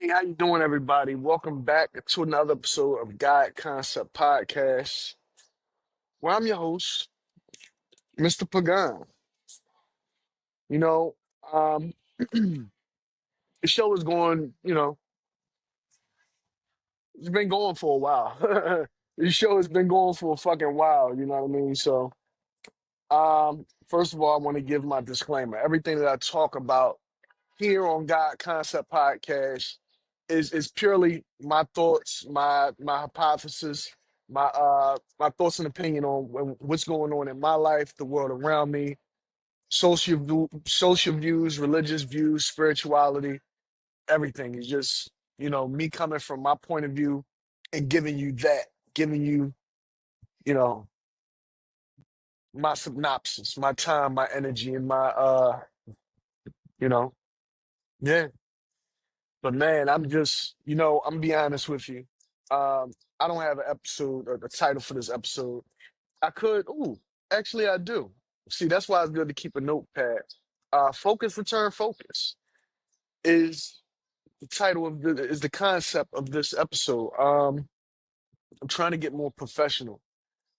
Hey, how you doing, everybody? Welcome back to another episode of God Concept Podcast, where I'm your host, Mr. Pagan. You know, um, the show is going, it's been going for a while. The show has been going for a fucking while, you know what I mean? So, first of all, I want to give my disclaimer. Everything that I talk about here on God Concept Podcast is purely my thoughts, my hypothesis, my thoughts and opinion on what's going on in my life, the world around me, social views, religious views, spirituality, everything is just me coming from my point of view and giving you you know my synopsis, my time, my energy, and my you know yeah. But man, I'm just, I'm gonna be honest with you. Um, I don't have an episode or the title for this episode. I could, actually I do. See, that's why it's good to keep a notepad. Focus, return, focus is the title of the concept of this episode. I'm trying to get more professional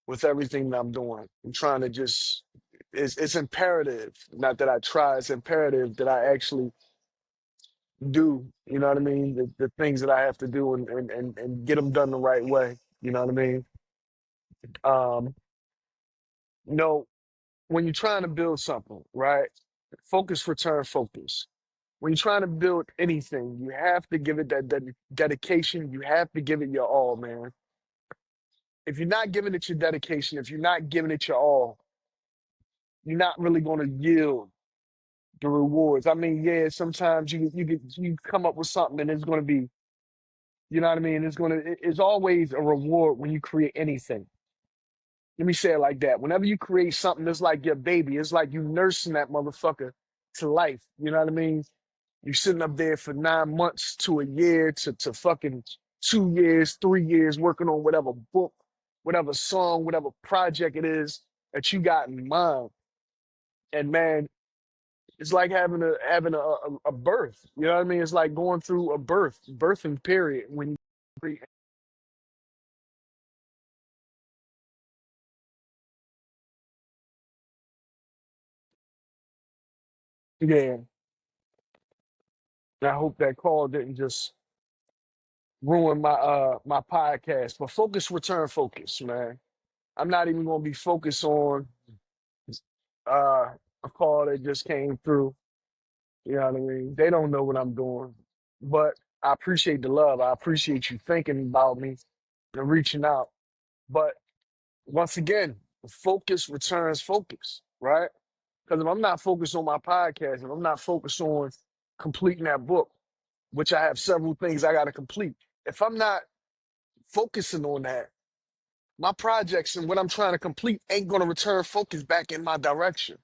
with everything that I'm doing. I'm trying to just it's imperative, not that I try, it's imperative that I actually do, you know what I mean? The things that I have to do and get them done the right way, you know what I mean? Um, you know, when you're trying to build something, right? Focus, return, focus. When you're trying to build anything, you have to give it that dedication. You have to give it your all, man. If you're not giving it your dedication, if you're not giving it your all, you're not really going to yield the rewards. I mean, yeah, sometimes you come up with something and it's going to be, you know what I mean? It's always a reward when you create anything. Let me say it like that. Whenever you create something that's like your baby, it's like you nursing that motherfucker to life. You know what I mean? You're sitting up there for 9 months to a year to fucking 2 years, 3 years working on whatever book, whatever song, whatever project it is that you got in mind. And man, it's like having a birth. You know what I mean? It's like going through a birthing period when you create. Yeah. And I hope that call didn't just ruin my podcast. But focus, return, focus, man. I'm not even gonna be focused on a call that just came through. You know what I mean? They don't know what I'm doing. But I appreciate the love. I appreciate you thinking about me and reaching out. But once again, focus returns focus, right? Because if I'm not focused on my podcast, if I'm not focused on completing that book, which I have several things I got to complete, if I'm not focusing on that, my projects and what I'm trying to complete ain't going to return focus back in my direction.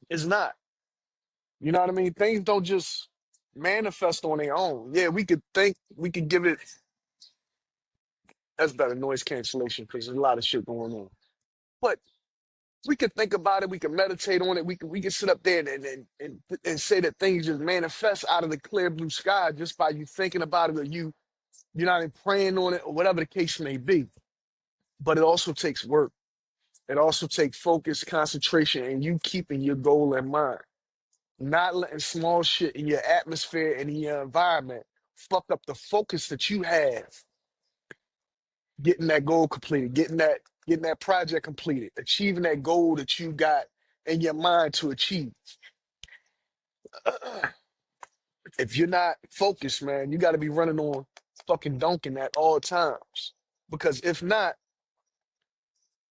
It's not. You know what I mean? Things don't just manifest on their own. Yeah, we could think, we could give it, that's better noise cancellation because there's a lot of shit going on. But we could think about it, we could meditate on it, we could sit up there and say that things just manifest out of the clear blue sky just by you thinking about it or you know, praying on it or whatever the case may be. But it also takes work. It also takes focus, concentration, and you keeping your goal in mind. Not letting small shit in your atmosphere and in your environment fuck up the focus that you have, getting that goal completed, getting that project completed, achieving that goal that you got in your mind to achieve. If you're not focused, man, you got to be running on fucking Dunkin' at all times. Because if not,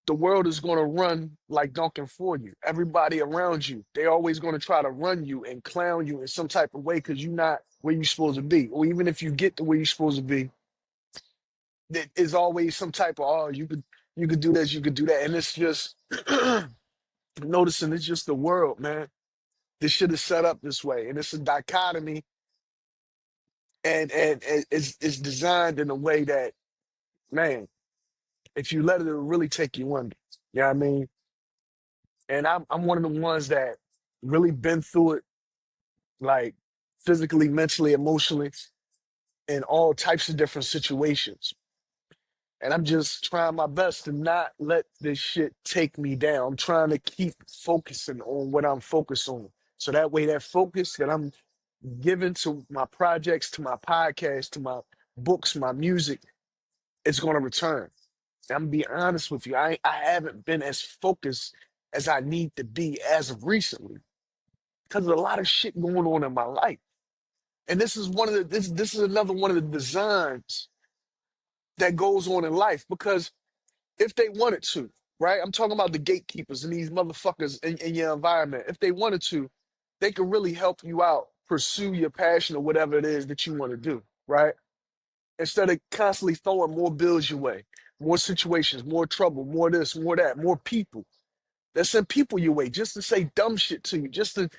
the world is going to run like Dunkin' for you. Everybody around you, they always going to try to run you and clown you in some type of way because you're not where you're supposed to be. Or even if you get to where you're supposed to be, there is always some type of, oh, you could do this, you could do that. And it's just noticing it's just the world, man. This shit is set up this way. And it's a dichotomy and it's designed in a way that, man, if you let it, it'll really take you under. You know what I mean? And I'm one of the ones that really been through it, like physically, mentally, emotionally. in all types of different situations. And I'm just trying my best to not let this shit take me down. I'm trying to keep focusing on what I'm focused on. So that way, that focus that I'm giving to my projects, to my podcast, to my books, my music, it's going to return. I'm gonna be honest with you. I haven't been as focused as I need to be as of recently because of a lot of shit going on in my life. And this is one of the this is another one of the designs that goes on in life because if they wanted to, right? I'm talking about the gatekeepers and these motherfuckers in your environment. If they wanted to, they could really help you out, pursue your passion or whatever it is that you want to do, right? Instead of constantly throwing more bills your way, more situations, more trouble, more this, more that, more people. They send people your way just to say dumb shit to you, just to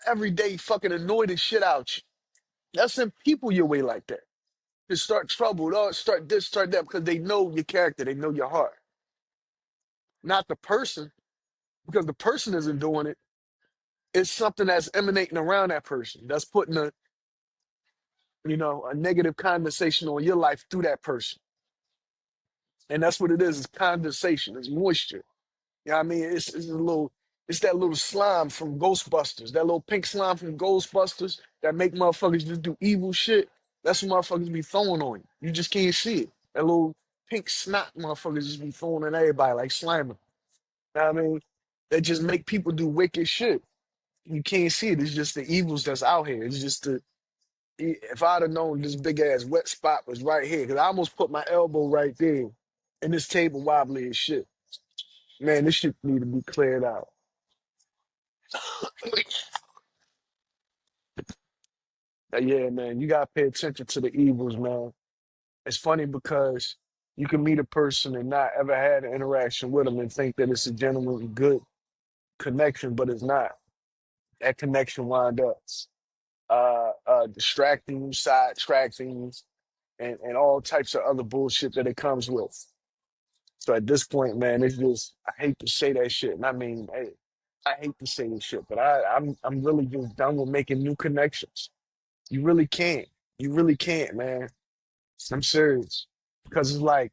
every day fucking annoy the shit out you. They send people your way like that to start trouble, or start this, start that, because they know your character, they know your heart, not the person, because the person isn't doing it. It's something that's emanating around that person that's putting a negative condensation on your life through that person. And that's what it is. It's condensation. It's moisture. You know what I mean? It's that little slime from Ghostbusters, that little pink slime from Ghostbusters that make motherfuckers just do evil shit. That's what motherfuckers be throwing on you. You just can't see it. That little pink snot motherfuckers just be throwing on everybody like Slimer. You know what I mean? They just make people do wicked shit. You can't see it. It's just the evils that's out here. It's just if I'd have known this big ass wet spot was right here, because I almost put my elbow right there, and this table wobbly as shit. Man, this shit need to be cleared out. Yeah, man, you gotta pay attention to the evils, man. It's funny because you can meet a person and not ever had an interaction with them and think that it's a genuinely good connection, but it's not. That connection wind up distracting you, sidetracking you, and all types of other bullshit that it comes with. So at this point, man, it's just I hate to say that shit, and I mean, hey, I hate to say this shit, but I'm really just done with making new connections. You really can't. You really can't, man. I'm serious. Because it's like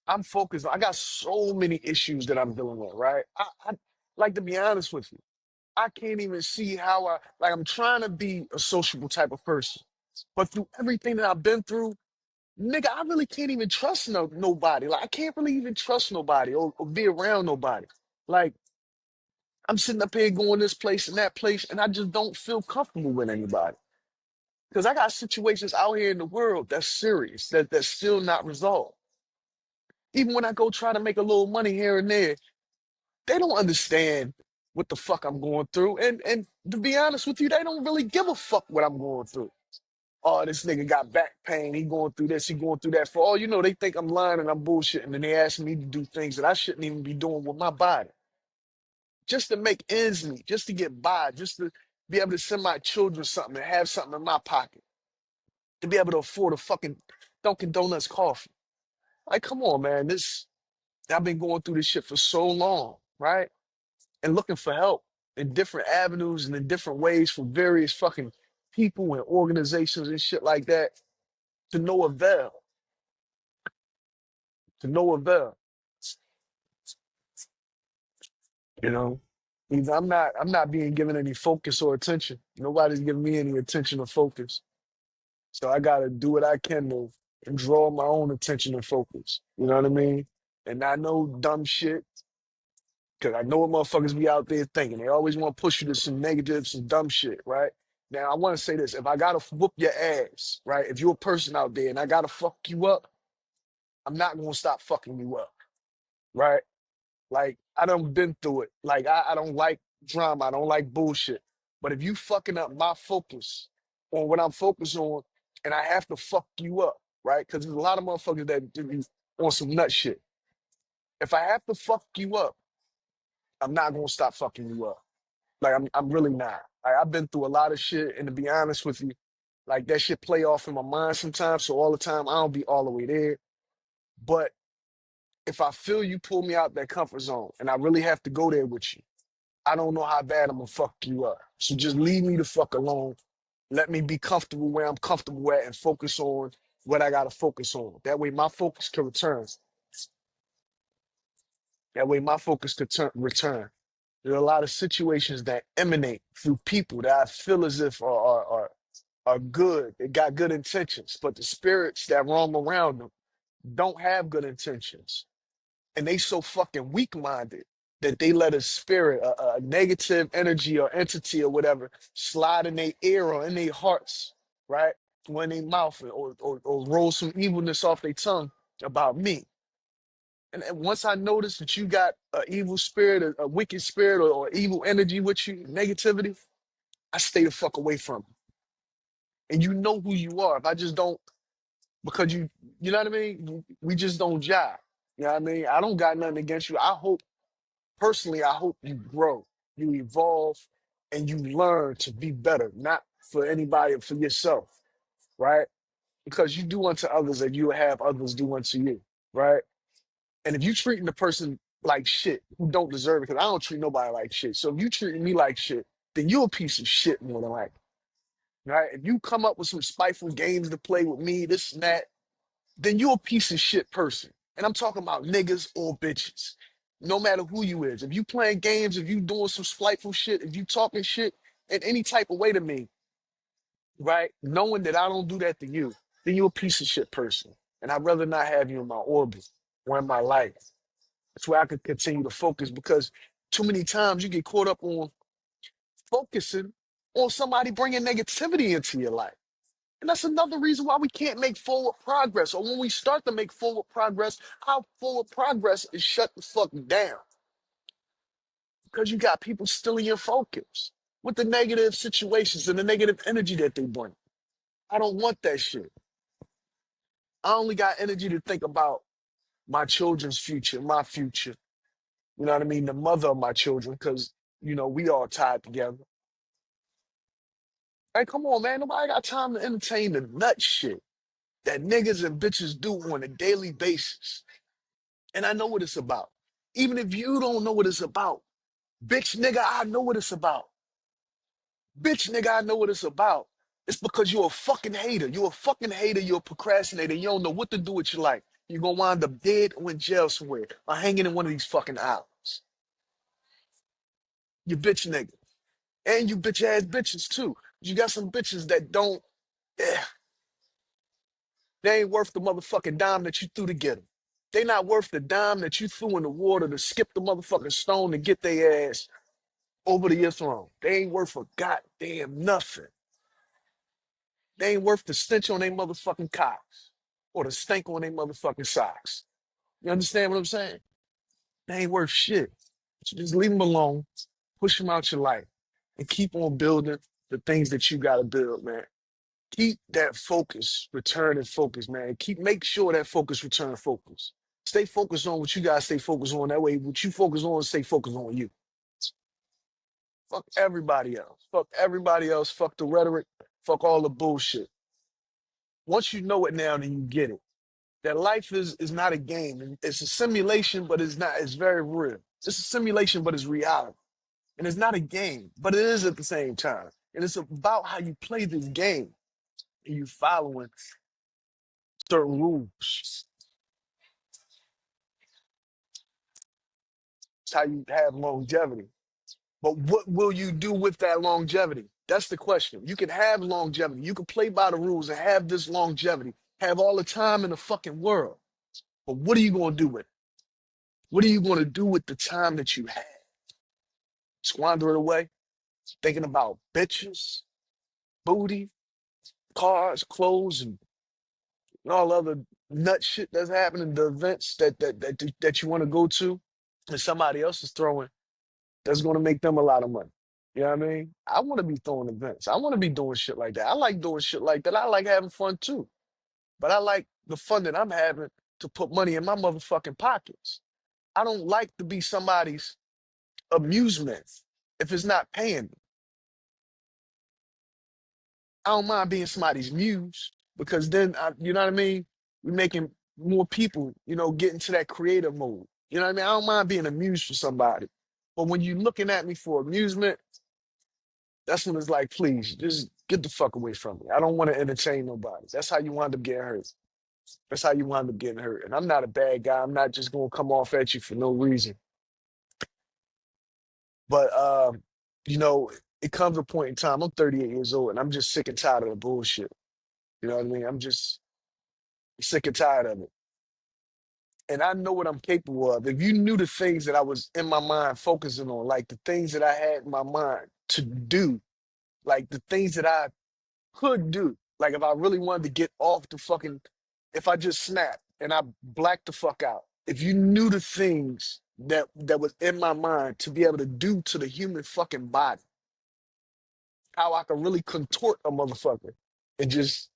I'm focused. I got so many issues that I'm dealing with, right? I like to be honest with you. I can't even see how I'm trying to be a sociable type of person. But through everything that I've been through, nigga, I really can't even trust nobody. Like I can't really even trust nobody or be around nobody. Like I'm sitting up here going this place and that place, and I just don't feel comfortable with anybody. Because I got situations out here in the world that's serious, that's still not resolved. Even when I go try to make a little money here and there, they don't understand what the fuck I'm going through. And to be honest with you, they don't really give a fuck what I'm going through. Oh, this nigga got back pain. He going through this, he going through that. For all you know, they think I'm lying and I'm bullshitting, and they ask me to do things that I shouldn't even be doing with my body. Just to make ends meet, just to get by, just to be able to send my children something and have something in my pocket, to be able to afford a fucking Dunkin' Donuts coffee. Like, come on, man. I've been going through this shit for so long, right? And looking for help in different avenues and in different ways from various fucking people and organizations and shit like that to no avail, to no avail. You know, either I'm not being given any focus or attention. Nobody's giving me any attention or focus. So I gotta do what I can to and draw my own attention and focus. You know what I mean? And I know dumb shit. Cause I know what motherfuckers be out there thinking. They always want to push you to some negative, some dumb shit, right? Now I want to say this: if I gotta whoop your ass, right? If you're a person out there and I gotta fuck you up, I'm not gonna stop fucking you up, right? Like I done been through it. Like I don't like drama. I don't like bullshit. But if you fucking up my focus on what I'm focused on, and I have to fuck you up, right? Because there's a lot of motherfuckers that do be on some nut shit. If I have to fuck you up, I'm not gonna stop fucking you up. Like I'm really not. Like, I've been through a lot of shit, and to be honest with you, like that shit play off in my mind sometimes. So all the time, I don't be all the way there. But if I feel you pull me out that comfort zone, and I really have to go there with you, I don't know how bad I'm gonna fuck you up. So just leave me the fuck alone, Let me be comfortable where I'm comfortable at and focus on what I gotta focus on. That way my focus can return. That way my focus could return. There are a lot of situations that emanate through people that I feel as if are good. They got good intentions, but the spirits that roam around them don't have good intentions. And they so fucking weak-minded that they let a spirit, a negative energy or entity or whatever, slide in their ear or in their hearts, right? Or in their mouth, or roll some evilness off their tongue about me. And once I notice that you got an evil spirit, a wicked spirit, or evil energy with you, negativity, I stay the fuck away from it. And you know who you are. If I just don't, because you know what I mean? We just don't jive. You know what I mean? I don't got nothing against you. I hope, personally, I hope you grow, you evolve, and you learn to be better, not for anybody, for yourself, right? Because you do unto others and you have others do unto you, right? And if you treating the person like shit who don't deserve it, because I don't treat nobody like shit. So if you treating me like shit, then you're a piece of shit more than likely, right? If you come up with some spiteful games to play with me, this and that, then you're a piece of shit person. And I'm talking about niggas or bitches. No matter who you is. If you playing games, if you doing some spiteful shit, if you talking shit in any type of way to me, right? Knowing that I don't do that to you, then you're a piece of shit person. And I'd rather not have you in my orbit or in my life. That's where I could continue to focus, because too many times you get caught up on focusing on somebody bringing negativity into your life. And that's another reason why we can't make forward progress. Or when we start to make forward progress, our forward progress is shut the fuck down. Because you got people stealing your focus with the negative situations and the negative energy that they bring. I don't want that shit. I only got energy to think about my children's future, my future. You know what I mean? The mother of my children, because, we all tied together. Hey, come on, man. Nobody got time to entertain the nut shit that niggas and bitches do on a daily basis. And I know what it's about. Even if you don't know what it's about, bitch nigga, I know what it's about. Bitch nigga, I know what it's about. It's because you're a fucking hater. You're a fucking hater. You're a procrastinator. You don't know what to do with your life. You're going to wind up dead or in jail somewhere or hanging in one of these fucking islands. You bitch nigga. And you bitch ass bitches too. You got some bitches that don't, eh, they ain't worth the motherfucking dime that you threw to get them. They not worth the dime that you threw in the water to skip the motherfucking stone to get their ass over to your throne. They ain't worth a goddamn nothing. They ain't worth the stench on their motherfucking cocks or the stank on their motherfucking socks. You understand what I'm saying? They ain't worth shit. So just leave them alone, push them out your life, and keep on building the things that you gotta build, man. Keep that focus, return and focus, man. Make sure that focus, return focus. Stay focused on what you guys stay focused on. That way, what you focus on, stay focused on you. Fuck everybody else. Fuck everybody else. Fuck the rhetoric. Fuck all the bullshit. Once you know it now, then you get it. That life is not a game. It's a simulation, but it's not. It's very real. It's a simulation, but it's reality. And it's not a game, but it is at the same time. And it's about how you play this game and you following certain rules. It's how you have longevity. But what will you do with that longevity? That's the question. You can have longevity. You can play by the rules and have this longevity, have all the time in the fucking world. But what are you going to do with it? What are you going to do with the time that you have? Squander it away, thinking about bitches, booty, cars, clothes, and all other nut shit that's happening, the events that you want to go to, and somebody else is throwing that's going to make them a lot of money. You know what I mean? I want to be throwing events. I want to be doing shit like that. I like doing shit like that. I like having fun too. But I like the fun that I'm having to put money in my motherfucking pockets. I don't like to be somebody's amusement if it's not paying me. I don't mind being somebody's muse, because then, you know what I mean? We're making more people, get into that creative mode. You know what I mean? I don't mind being a muse for somebody. But when you're looking at me for amusement, That's when it's like, please, just get the fuck away from me. I don't want to entertain nobody. That's how you wind up getting hurt. That's how you wind up getting hurt. And I'm not a bad guy. I'm not just gonna come off at you for no reason. But you know, it comes a point in time. I'm 38 years old, and I'm just sick and tired of the bullshit. You know what I mean? I'm just sick and tired of it. And I know what I'm capable of. If you knew the things that I was in my mind focusing on, like the things that I had in my mind to do, like the things that I could do, like if I really wanted to get off the fucking, if I just snapped and I blacked the fuck out, if you knew the things that was in my mind to be able to do to the human fucking body, how I could really contort a motherfucker and just,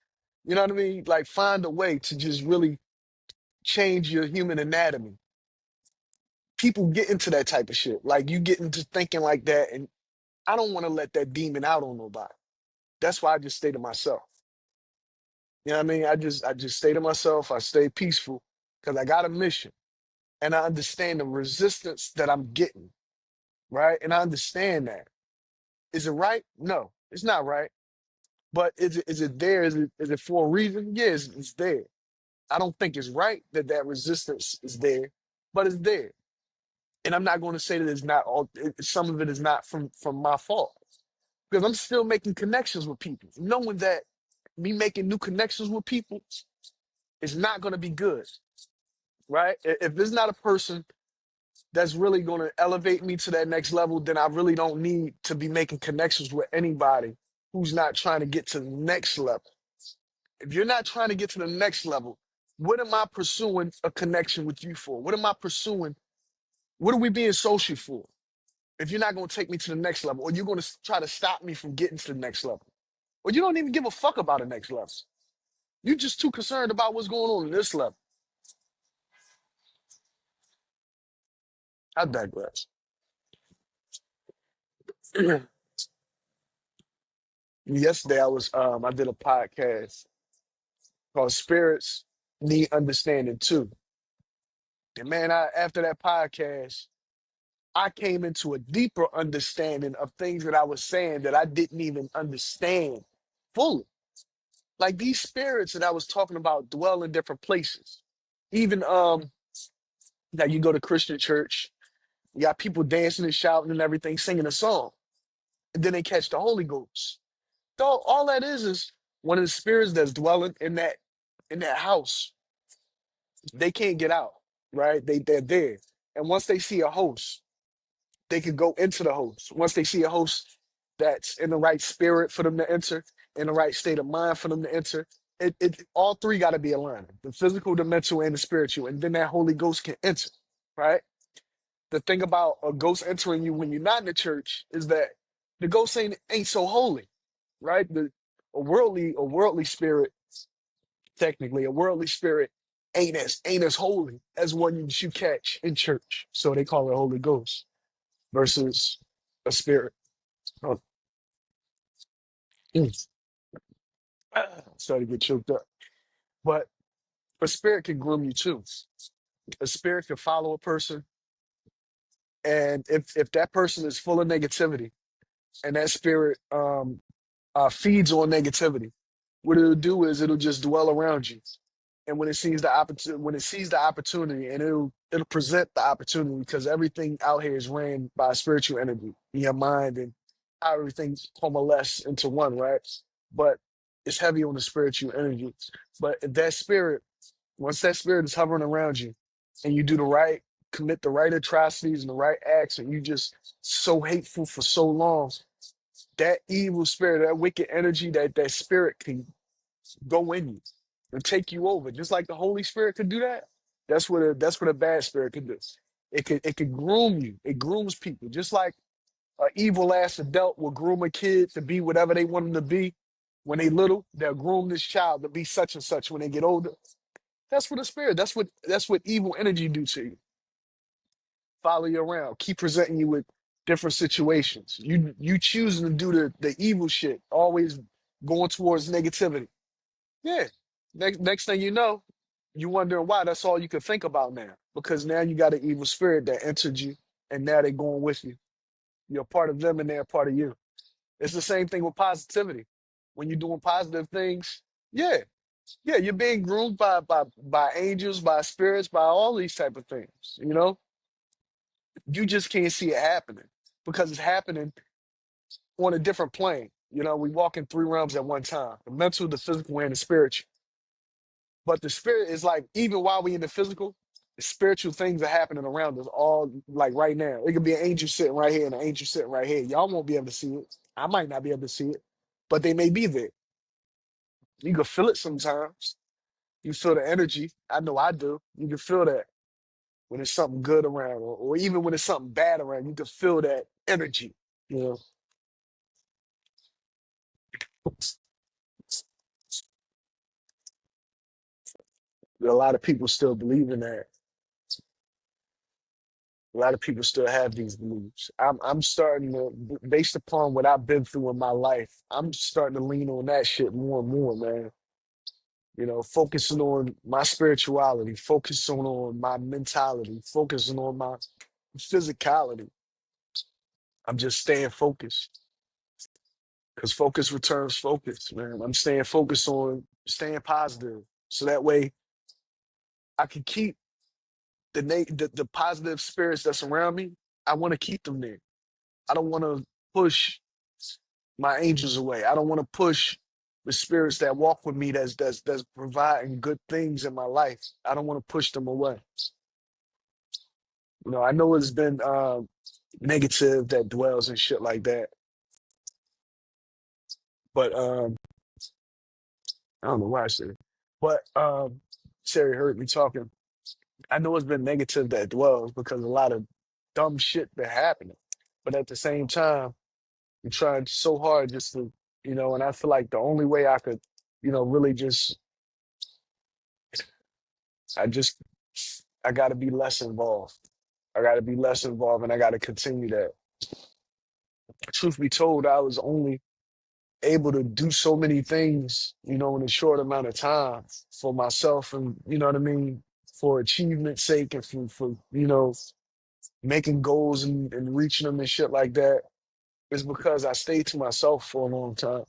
you know what I mean? Like find a way to just really change your human anatomy. People get into that type of shit. Like you get into thinking like that, and I don't want to let that demon out on nobody. That's why I just stay to myself. You know what I mean? I just stay to myself. I stay peaceful because I got a mission, and I understand the resistance that I'm getting, right? And I understand that. Is it right? No, it's not right. But is it there? Is it for a reason? Yeah, it's there. I don't think it's right that that resistance is there, but it's there. And I'm not going to say that it's not all. Some of it is not from my fault because I'm still making connections with people, knowing that me making new connections with people is not going to be good, right? If there's not a person that's really going to elevate me to that next level, then I really don't need to be making connections with anybody who's not trying to get to the next level. If you're not trying to get to the next level, what am I pursuing a connection with you for? What am I pursuing? What are we being social for? If you're not going to take me to the next level, or you're going to try to stop me from getting to the next level, or you don't even give a fuck about the next level. You're just too concerned about what's going on in this level. I digress. Yesterday I did a podcast called Spirits Need Understanding Too. And man, after that podcast, I came into a deeper understanding of things that I was saying that I didn't even understand fully. Like these spirits that I was talking about dwell in different places. Even now you go to Christian church, you got people dancing and shouting and everything, singing a song, and then they catch the Holy Ghost. So all that is one of the spirits that's dwelling in that house. They can't get out, right? They're there. And once they see a host, they can go into the host. Once they see a host that's in the right spirit for them to enter, in the right state of mind for them to enter, it all three got to be aligned: the physical, the mental, and the spiritual. And then that Holy Ghost can enter, right? The thing about a ghost entering you when you're not in the church is that the ghost ain't so holy, right? A worldly spirit, technically, a worldly spirit ain't as holy as one that you catch in church. So they call it Holy Ghost versus a spirit. Oh, mm. Started to get choked up. But a spirit can groom you too. A spirit can follow a person, and if that person is full of negativity, and that spirit feeds on negativity, what it'll do is it'll just dwell around you. And when it sees the opportunity, and it'll present the opportunity because everything out here is ran by spiritual energy in your mind and how everything's coalesce into one, right? But it's heavy on the spiritual energy. But if that spirit, once that spirit is hovering around you, and you do the right, commit the right atrocities and the right acts, and you just so hateful for so long, that evil spirit, that wicked energy, that spirit can go in you and take you over, just like the Holy Spirit could do that. That's what a bad spirit can do. It can groom you. It grooms people, just like an evil ass adult will groom a kid to be whatever they want them to be when they little. They'll groom this child to be such and such when they get older. That's what a spirit. That's what evil energy do to you. Follow you around, keep presenting you with different situations. You choosing to do the evil shit, always going towards negativity. Yeah. Next thing you know, you wondering why. That's all you can think about now. Because now you got an evil spirit that entered you, and now they're going with you. You're a part of them, and they're a part of you. It's the same thing with positivity. When you're doing positive things, yeah, yeah, you're being groomed by angels, by spirits, by all these type of things. You just can't see it happening because it's happening on a different plane. We walk in three realms at one time: the mental, the physical, and the spiritual. But the spirit is like, even while we in the physical, the spiritual things are happening around us all like right now. It could be an angel sitting right here and an angel sitting right here. Y'all won't be able to see it. I might not be able to see it, but they may be there. You can feel it sometimes. You feel the energy. I know I do. You can feel that when there's something good around, or even when there's something bad around, you can feel that energy. You know, a lot of people still believe in that. A lot of people still have these beliefs. I'm starting to, based upon what I've been through in my life, I'm starting to lean on that shit more and more, man. Focusing on my spirituality, focusing on my mentality, focusing on my physicality. I'm just staying focused because focus returns focus, man. I'm staying focused on staying positive, so that way I can keep the positive spirits that's around me. I want to keep them there. I don't want to push my angels away. I don't want to push the spirits that walk with me that's providing good things in my life. I don't want to push them away. I know it's been negative that dwells and shit like that, but I don't know why I said it. But Sherry heard me talking. I know it's been negative that dwells because a lot of dumb shit been happening. But at the same time, I'm trying so hard just to, and I feel like the only way I could, really just, I just, I got to be less involved. I got to be less involved and I got to continue that. Truth be told, I was only able to do so many things, in a short amount of time for myself and, you know what I mean, for achievement's sake and for making goals and reaching them and shit like that is because I stayed to myself for a long time.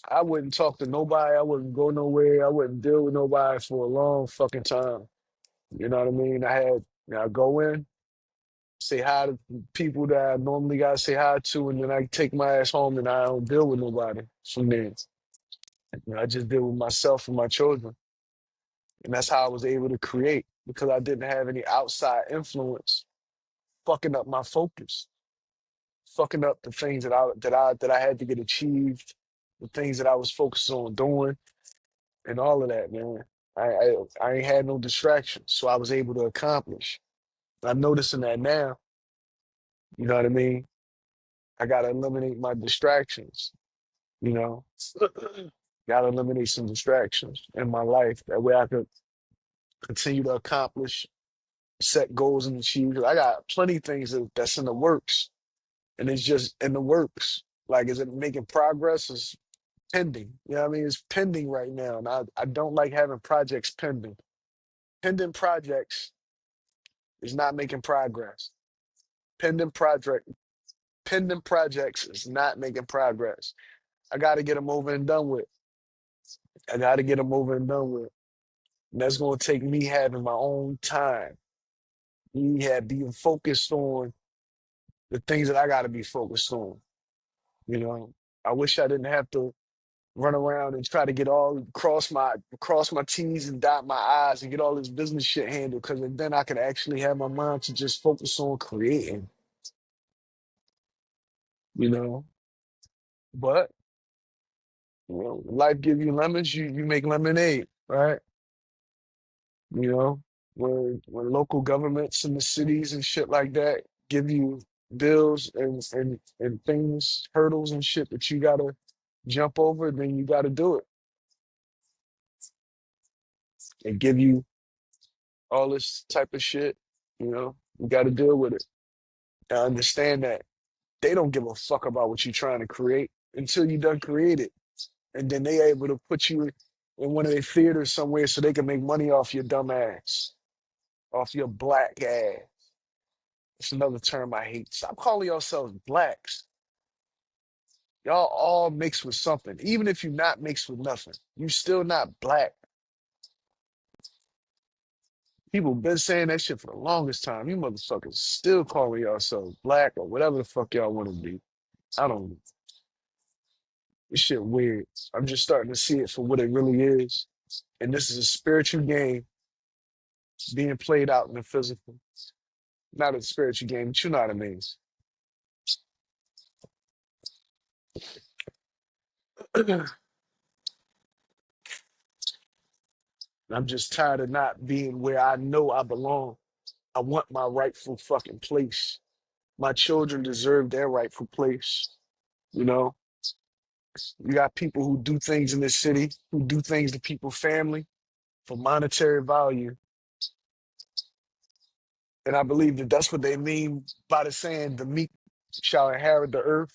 I wouldn't talk to nobody. I wouldn't go nowhere. I wouldn't deal with nobody for a long fucking time. You know what I mean? I go in, say hi to people that I normally gotta say hi to, and then I take my ass home and I don't deal with nobody from there. I just deal with myself and my children. And that's how I was able to create because I didn't have any outside influence fucking up my focus, fucking up the things that I had to get achieved, the things that I was focused on doing, and all of that, man. I ain't had no distractions, so I was able to accomplish. I'm noticing that now. You know what I mean? I gotta eliminate my distractions. You know, gotta eliminate some distractions in my life. That way, I could continue to accomplish, set goals, and achieve. 'Cause I got plenty of things that's in the works, and it's just in the works. Like, is it making progress? It's pending. You know what I mean? It's pending right now, and I don't like having projects pending. Pending projects is not making progress. Pending project, pending projects is not making progress. I got to get them over and done with. I got to get them over and done with. And that's going to take me having my own time. Me being focused on the things that I got to be focused on. You know, I wish I didn't have to run around and try to get all cross my T's and dot my I's and get all this business shit handled because then I could actually have my mind to just focus on creating. You know, but life give you lemons, you make lemonade, right? You know, when local governments in the cities and shit like that give you bills and things, hurdles and shit that you gotta jump over, then you gotta do it and give you all this type of shit. You gotta deal with it. I understand that they don't give a fuck about what you're trying to create until you done create it. And then they able to put you in one of their theaters somewhere so they can make money off your dumb ass, off your black ass. It's another term I hate. Stop calling yourselves blacks. Y'all all mixed with something. Even if you're not mixed with nothing, you still not black. People been saying that shit for the longest time. You motherfuckers still calling yourselves black or whatever the fuck y'all want to be. I don't. This shit weird. I'm just starting to see it for what it really is. And this is a spiritual game being played out in the physical. Not a spiritual game, but you know what I mean. I'm just tired of not being where I know I belong. I want my rightful fucking place. My children deserve their rightful place. You know, you got people who do things in this city, who do things to people's family for monetary value. And I believe that that's what they mean by the saying, the meek shall inherit the earth.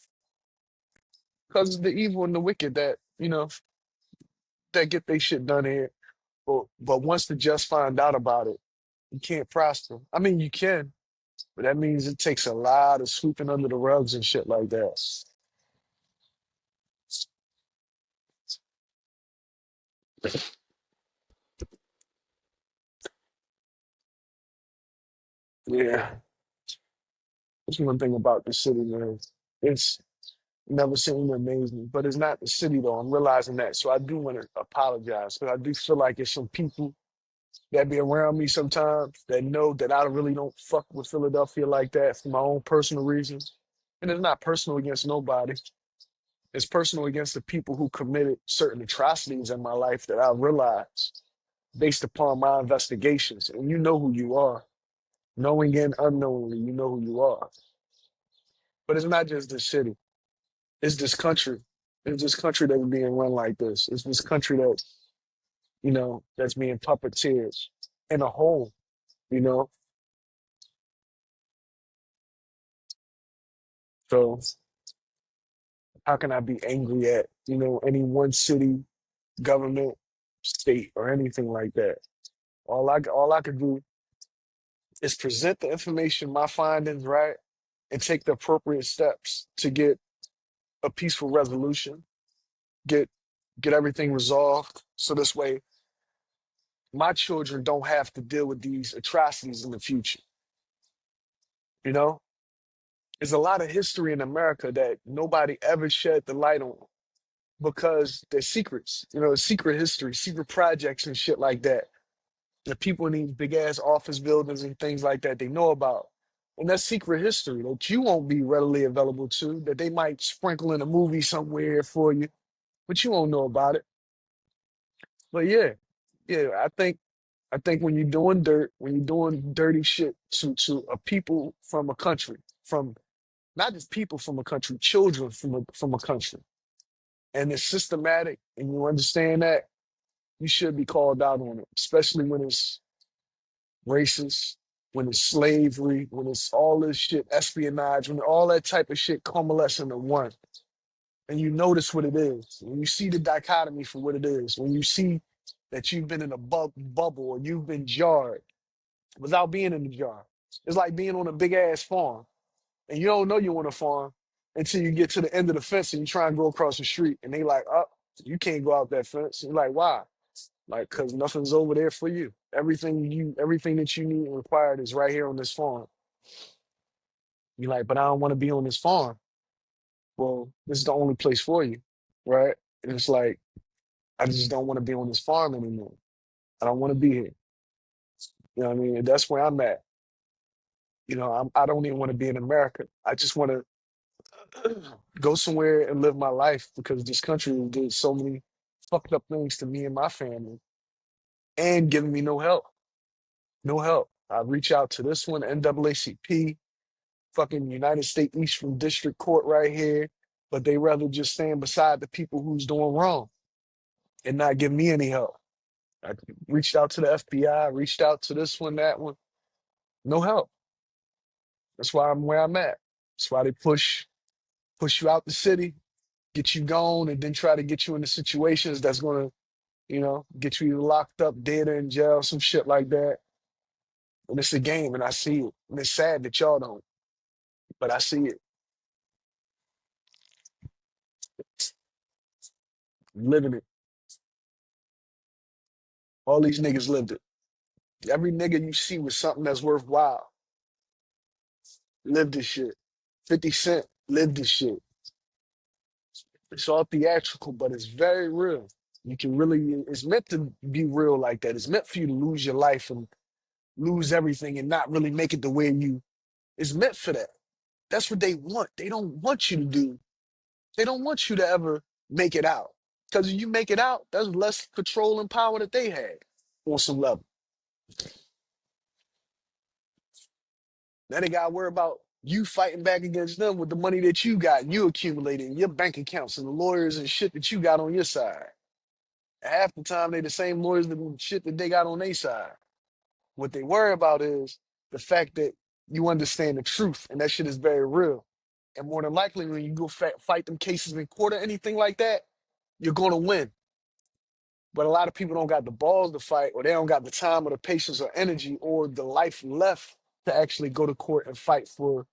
Because it's the evil and the wicked that, that get their shit done here. But once the just find out about it, you can't prosper. I mean, you can, but that means it takes a lot of sweeping under the rugs and shit like that. Yeah, that's one thing about the city, man. It's never seemed amazing, but it's not the city though. I'm realizing that, so I do want to apologize because I do feel like it's some people that be around me sometimes that know that I really don't fuck with Philadelphia like that for my own personal reasons, and it's not personal against nobody. It's personal against the people who committed certain atrocities in my life that I realized based upon my investigations. And you know who you are, knowing and unknowingly, you know who you are. But it's not just this city. It's this country. It's this country that's being run like this. It's this country that, that's being puppeteered in a whole, you know. So how can I be angry at, any one city, government, state, or anything like that? All I could do is present the information, my findings, right, and take the appropriate steps to get a peaceful resolution, get get everything resolved, so this way my children don't have to deal with these atrocities in the future. You know, there's a lot of history in America that nobody ever shed the light on because they're secrets. Secret history, secret projects, and shit like that. The people in these big ass office buildings and things like that they know about. And that's secret history that you won't be readily available to, that they might sprinkle in a movie somewhere for you, but you won't know about it. But yeah, yeah, I think when you're doing dirt, when you're doing dirty shit to a people from a country, from not just people from a country, children from a country, and it's systematic, and you understand that, you should be called out on it, especially when it's racist, when it's slavery, when it's all this shit, espionage, when all that type of shit coalesce into one. And you notice what it is. When you see the dichotomy for what it is, when you see that you've been in a bubble or you've been jarred without being in the jar. It's like being on a big ass farm and you don't know you on a farm until you get to the end of the fence and you try and go across the street and they like, oh, you can't go out that fence. You're like, why? Like, cause nothing's over there for you. Everything that you need and required is right here on this farm. You're like, but I don't want to be on this farm. Well, this is the only place for you, right? And it's like, I just don't want to be on this farm anymore. I don't want to be here. You know what I mean? And that's where I'm at. I don't even want to be in America. I just want to go somewhere and live my life because this country did so many fucked up things to me and my family and giving me no help. No help. I reach out to this one, NAACP, fucking United States Eastern District Court right here, but they rather just stand beside the people who's doing wrong and not give me any help. I reached out to the FBI, reached out to this one, that one, no help. That's why I'm where I'm at. That's why they push you out the city, get you gone, and then try to get you into situations that's gonna, get you either locked up, dead, or in jail, some shit like that. And it's a game, and I see it. And it's sad that y'all don't, but I see it. living it. All these niggas lived it. Every nigga you see with something that's worthwhile lived this shit. 50 Cent lived this shit. It's all theatrical, but it's very real. You can really, it's meant to be real like that. It's meant for you to lose your life and lose everything and not really make it the way you, it's meant for that. That's what they want. They don't want you to do, they don't want you to ever make it out. Because if you make it out, there's less control and power that they had on some level. Now they got to worry about you fighting back against them with the money that you got and you accumulated in your bank accounts and the lawyers and shit that you got on your side. Half the time, they the same lawyers that shit that they got on their side. What they worry about is the fact that you understand the truth, and that shit is very real. And more than likely, when you go fight them cases in court or anything like that, you're going to win. But a lot of people don't got the balls to fight, or they don't got the time or the patience or energy or the life left to actually go to court and fight for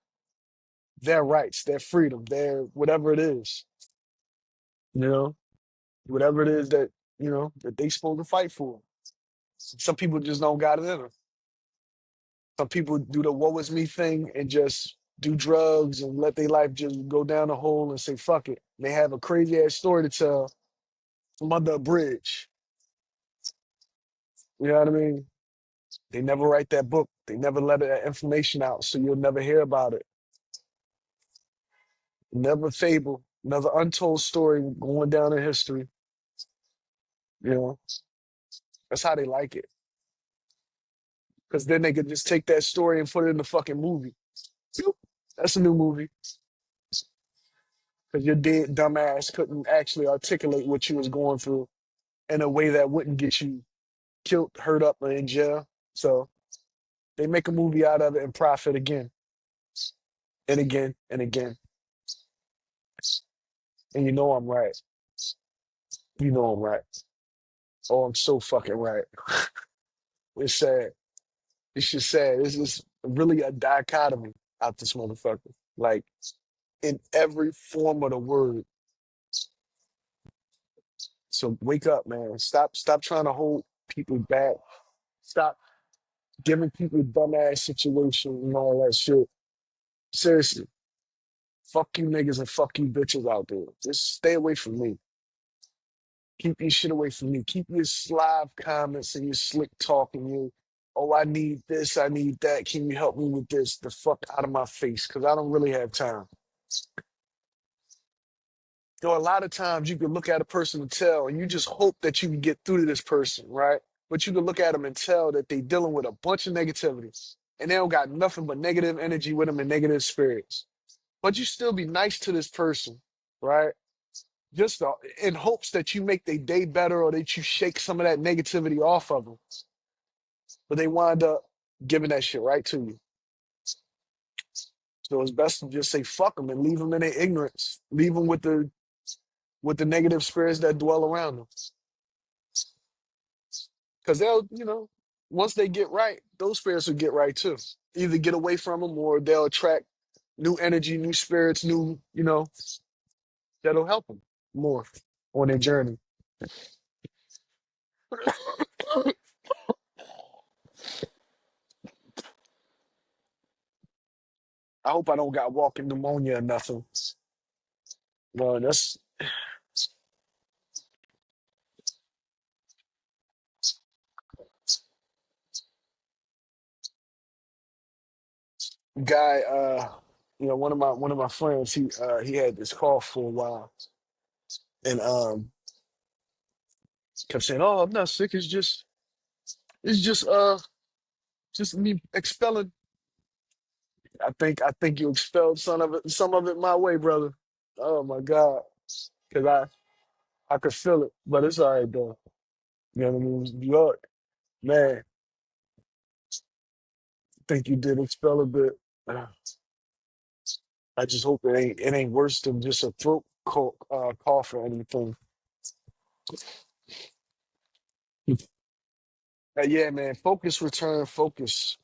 their rights, their freedom, their whatever it is, you know, whatever it is that, that they supposed to fight for. Some people just don't got it in them. Some people do the woe is me thing and just do drugs and let their life just go down the hole and say, fuck it. They have a crazy ass story to tell from under a bridge. You know what I mean? They never write that book. They never let that information out, so you'll never hear about it. Never fable, another untold story going down in history. You know, that's how they like it. Because then they could just take that story and put it in the fucking movie. Zoop. That's a new movie. Because your dead dumbass couldn't actually articulate what you was going through in a way that wouldn't get you killed, hurt up, or in jail. So they make a movie out of it and profit again and again and again. And you know I'm right. You know I'm right. Oh, I'm so fucking right. It's sad. It's just sad. It's just really a dichotomy out this motherfucker. Like in every form of the word. So wake up, man. Stop trying to hold people back. Stop giving people dumbass situations and all that shit. Seriously. Fuck you niggas and fuck you bitches out there. Just stay away from me. Keep your shit away from me. Keep your live comments and your slick talk and your, oh, I need this, I need that. Can you help me with this? The fuck out of my face, because I don't really have time. A lot of times you can look at a person and tell, and you just hope that you can get through to this person, right? But you can look at them and tell that they dealing with a bunch of negativity, and they don't got nothing but negative energy with them and negative spirits. But you still be nice to this person, right? Just in hopes that you make their day better or that you shake some of that negativity off of them. But they wind up giving that shit right to you. So it's best to just say fuck them and leave them in their ignorance. Leave them with the negative spirits that dwell around them. Because they'll, once they get right, those spirits will get right too. Either get away from them or they'll attract new energy, new spirits, new, that'll help them more on their journey. I hope I don't got walking pneumonia or nothing. Well, that's guy. One of my friends. He had this cough for a while, and kept saying, "Oh, I'm not sick. It's just me expelling." I think you expelled some of it my way, brother. Oh my God, because I could feel it, but it's all right though. You know what I mean? Look, man, I think you did expel a bit. I just hope it ain't worse than just a throat cough or anything. Yeah, man. Focus, return, focus.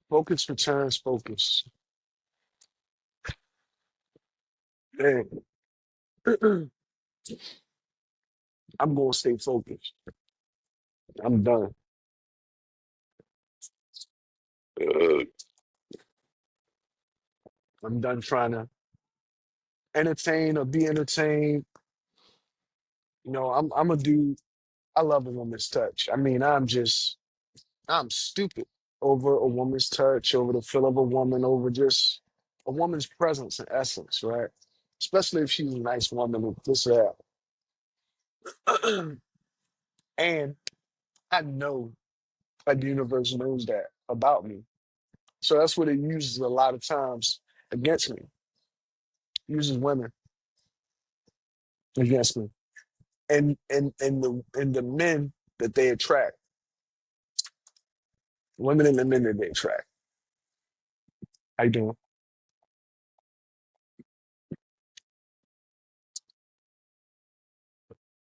Focus returns focus. Man, I'm gonna stay focused. I'm done. Uh, I'm done trying to entertain or be entertained. I'm a dude. I love a woman's touch. I mean, I'm stupid over a woman's touch, over the feel of a woman, over just a woman's presence and essence, right? Especially if she's a nice woman with this or that. And I know like the universe knows that about me. So that's what it uses a lot of times against me. Uses women against me. And the men that they attract, women and the men that they attract. I do.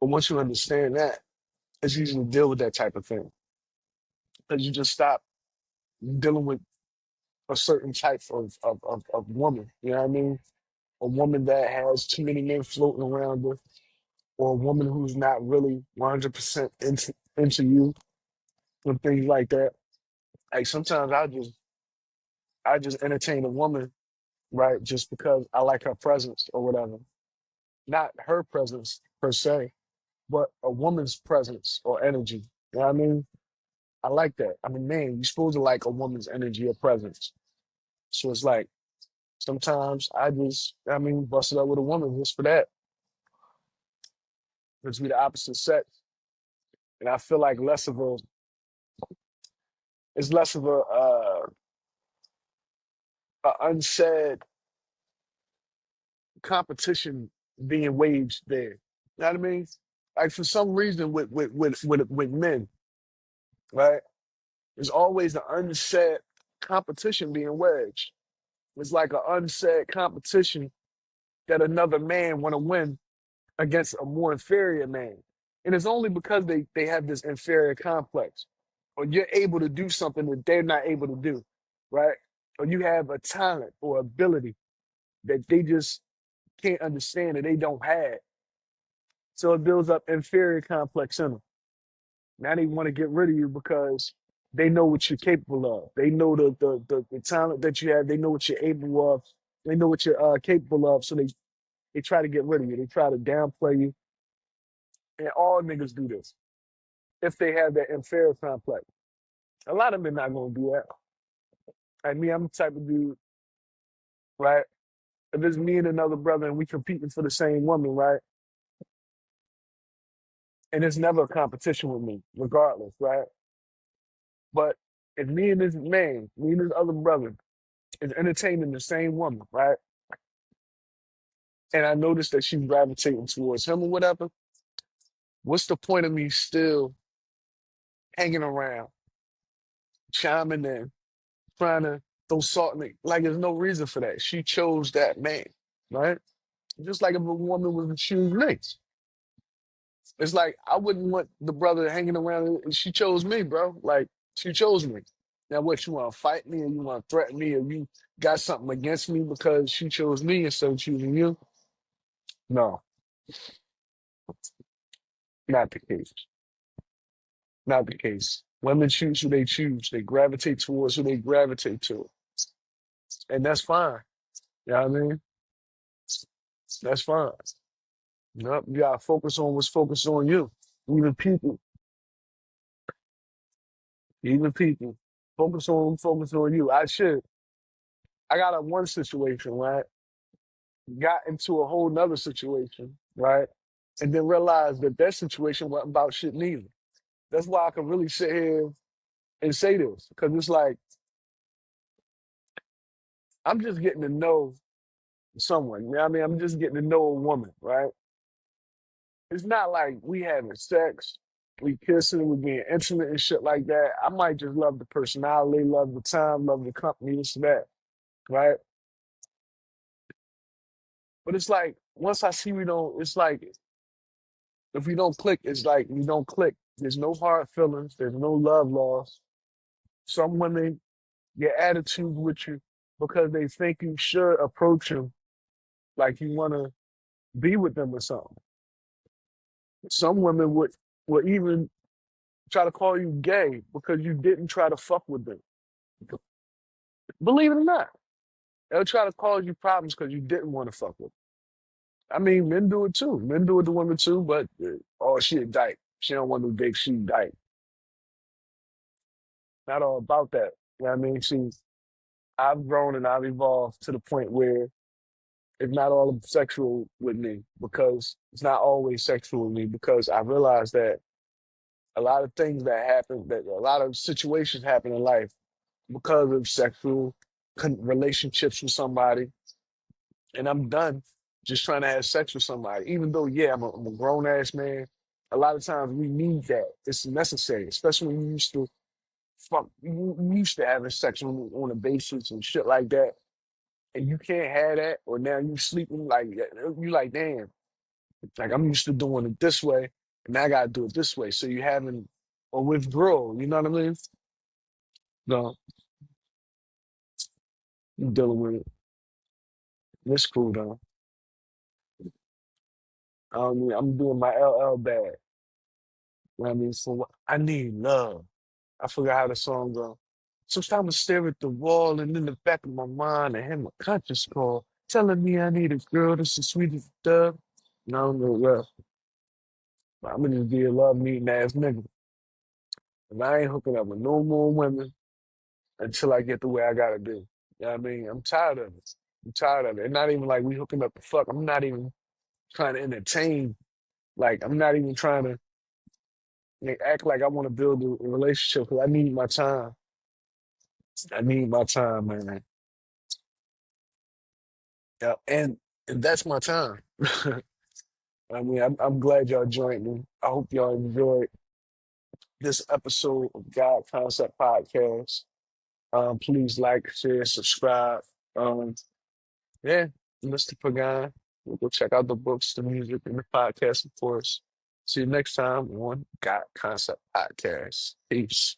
But once you understand that, it's easy to deal with that type of thing. Because you just stop dealing with a certain type of woman. You know what I mean? A woman that has too many men floating around her, or a woman who's not really 100% into you, and things like that. Like sometimes I just entertain a woman, right, just because I like her presence or whatever. Not her presence per se, but a woman's presence or energy. You know what I mean? I like that. I mean, man, you're supposed to like a woman's energy or presence. So it's like sometimes bust it up with a woman just for that. Because we the opposite sex. And I feel like it's less of a unsaid competition being waged there. You know what I mean? Like for some reason with men, right? There's always an unsaid competition being waged. It's like an unsaid competition that another man want to win against a more inferior man. And it's only because they have this inferior complex. Or you're able to do something that they're not able to do, right? Or you have a talent or ability that they just can't understand that they don't have. So it builds up inferior complex in them. Now they want to get rid of you because they know what you're capable of. They know the talent that you have. They know what you're able of. They know what you're capable of. So they try to get rid of you. They try to downplay you. And all niggas do this if they have that inferior complex. A lot of men not gonna do that. Like me, I'm the type of dude, right? If it's me and another brother and we competing for the same woman, right? And it's never a competition with me, regardless, right? But if me and this other brother is entertaining the same woman, right? And I notice that she's gravitating towards him or whatever, what's the point of me still hanging around, chiming in, trying to throw salt in it? Like there's no reason for that. She chose that man, right? Just like if a woman was to choose me. It's like I wouldn't want the brother hanging around. She chose me, bro. Like she chose me. Now, what you want to fight me, or you want to threaten me, or you got something against me because she chose me instead of choosing you? No, not the case. Not the case. Women choose who they choose. They gravitate towards who they gravitate to, and that's fine. You know what I mean? That's fine. Nope, you gotta focus on what's focused on you. Even people, even people, focus on you. I got a one situation, right? Got into a whole nother situation, right? And then realized that that situation wasn't about shit neither. That's why I can really sit here and say this because it's like I'm just getting to know someone. You know what I mean? I'm just getting to know a woman, right? It's not like we having sex, we kissing, we being intimate and shit like that. I might just love the personality, love the time, love the company, this and that, right? But it's like once I see we don't, it's like if we don't click, it's like we don't click. There's no hard feelings. There's no love lost. Some women get attitude with you because they think you should approach them like you want to. be with them or something. Some women would even try to call you gay because you didn't try to fuck with them. Believe it or not, they'll try to cause you problems because you didn't want to fuck with them. I mean, men do it too. Men do it to women too, but oh, she a dyke. She don't want no dick. She dyke. Not all about that. You know what I mean? I've grown and I've evolved to the point where it's not all sexual with me because it's not always sexual with me because I realize that a lot of things that happen, that a lot of situations happen in life because of sexual relationships with somebody, and I'm done just trying to have sex with somebody. Even though, yeah, I'm a grown ass man. A lot of times we need that. It's necessary, especially when you used to you used to having sex on a basis and shit like that, and you can't have that, or now you sleeping like you like, damn, like I'm used to doing it this way, and now I gotta do it this way. So you having a withdrawal, you know what I mean? No, you dealing with it. It's cool though. I'm doing my LL bag. You know what I mean? So I need love. I forgot how the song go. Sometimes I stare at the wall and in the back of my mind I hear my conscience call, telling me I need a girl that's as sweet as a dove. And I don't know well. I'm gonna just be a love meeting ass nigga. And I ain't hooking up with no more women until I get the way I gotta be. You know what I mean? I'm tired of it. I'm tired of it. And not even like we hooking up to fuck. I'm not even trying to entertain. Like I'm not even trying to act like I want to build a relationship because I need my time. I need my time, man. Yeah, and that's my time. I mean, I'm glad y'all joined me. I hope y'all enjoyed this episode of God Concept Podcast. Please like, share, subscribe. Um, yeah, Mr. Pagan. We'll go check out the books, the music, and the podcast, of course. See you next time on God Concept Podcast. Peace.